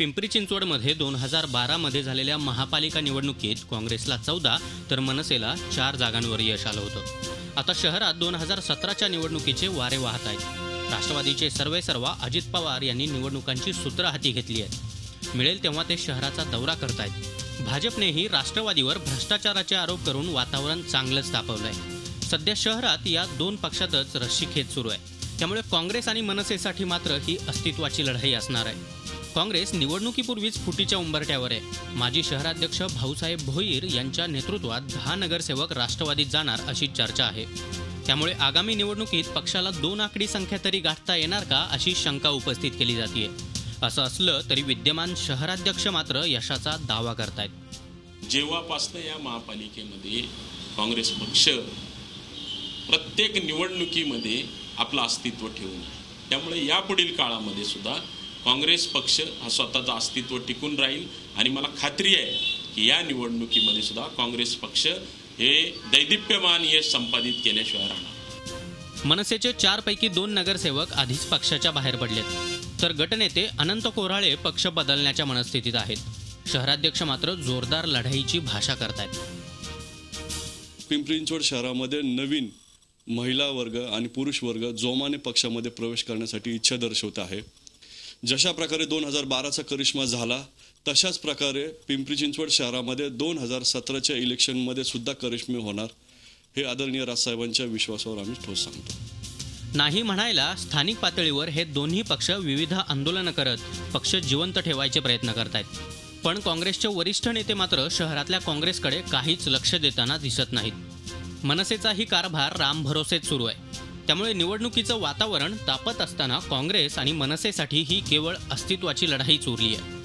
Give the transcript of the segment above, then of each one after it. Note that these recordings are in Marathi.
पिंपरी चिंचवडमध्ये 2012 मध्ये झालेल्या महापालिका निवडणुकीत काँग्रेसला 14 तर मनसेला 4 जागांवर यश आलं होतं। आता शहरात 2017च्या निवडणुकीचे वारे वाहत आहेत। राष्ट्रवादीचे सर्वेसर्वा अजित पवार यांनी निवडणुकांची सूत्र हाती घेतली आहेत। मिळेल तेव्हा ते शहराचा दौरा करतायत। भाजपनेही राष्ट्रवादीवर भ्रष्टाचाराचे आरोप करून वातावरण चांगलंच तापवलंय। सध्या शहरात या दोन पक्षातच रस्सीखेच सुरू आहे। त्यामुळे काँग्रेस आणि मनसेसाठी मात्र ही अस्तित्वाची लढाई असणार आहे। काँग्रेस निवडणुकीपूर्वीच फुटीच्या उंबरठ्यावर आहे। माजी शहराध्यक्ष भाऊसाहेब भोईर यांच्या नेतृत्वात 10 नगरसेवक राष्ट्रवादीत जाणार अशी चर्चा आहे। त्यामुळे आगामी निवडणुकीत पक्षाला 2 आकडी संख्या तरी गाठता येणार का अशी शंका उपस्थित केली जाते। असं असलं तरी विद्यमान शहराध्यक्ष मात्र यशाचा दावा करतायत। जेव्हापासून या महापालिकेमध्ये काँग्रेस पक्ष प्रत्येक निवडणुकीमध्ये आपलं अस्तित्व ठेवून आहे, त्यामुळे यापुढील काळामध्ये सुद्धा काँग्रेस पक्ष हा स्वतःचं अस्तित्व टिकून राहील आणि मला खात्री आहे की या निवडणुकीमध्ये सुद्धा काँग्रेस पक्ष हे दैदिप्यमान यश संपादित केल्याशिवाय राहणार। मनसेचे 4 पैकी 2 नगरसेवक आधीच पक्षाच्या बाहेर पडलेत, तर गटनेते अनंत कोऱ्हाळे पक्ष बदलण्याच्या मनस्थितीत आहेत। शहराध्यक्ष मात्र जोरदार लढाईची भाषा करतायत। पिंपरी चिंचवड शहरामध्ये नवीन महिला वर्ग आणि पुरुष वर्ग जोमाने पक्षामध्ये प्रवेश करण्यासाठी इच्छा दर्शवत आहे। जशा प्रकारे 2012चा करिश्मा झाला तशाच प्रकारे पिंपरी चिंचवड शहरामध्ये 2017च्या इलेक्शनमध्ये सुद्धा करिश्मे होणार, हे आदरणीय राजसाहेबांच्या विश्वासावर आम्ही ठोस सांगतो। नाही म्हणायला स्थानिक पातळीवर हे दोन्ही पक्ष विविध आंदोलनं करत पक्ष जिवंत ठेवायचे प्रयत्न करतायत, पण काँग्रेसचे वरिष्ठ नेते मात्र शहरातल्या काँग्रेसकडे काहीच लक्ष देताना दिसत नाहीत। मनसेचाही कारभार राम भरोसेच सुरू आहे। त्यामुळे निवडणुकीचं वातावरण तापत असताना काँग्रेस आणि मनसेसाठी ही केवळ अस्तित्वाची लढाईच उरली आहे।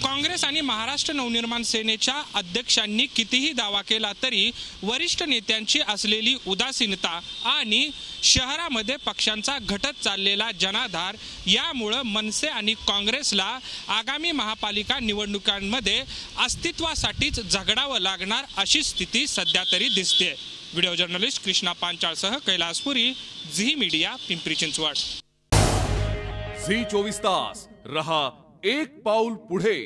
काँग्रेस आणि महाराष्ट्र नवनिर्माण सेनेच्या अध्यक्षांनी कितीही दावा केला तरी वरिष्ठ नेत्यांची असलेली उदासीनता आणि शहरामध्ये पक्षांचा घटत चाललेला जनाधार यामुळे मनसे आणि काँग्रेसला आगामी महापालिका निवडणुकांमध्ये अस्तित्वासाठीच झगडावं लागणार अशी स्थिती सध्या तरी दिसते। व्हिडिओ जर्नलिस्ट कृष्णा पांचाळसह Kailaspuri, Zee media, Pimpri Chinchwad. Zee 24 तास रहा एक पाऊल पुढे।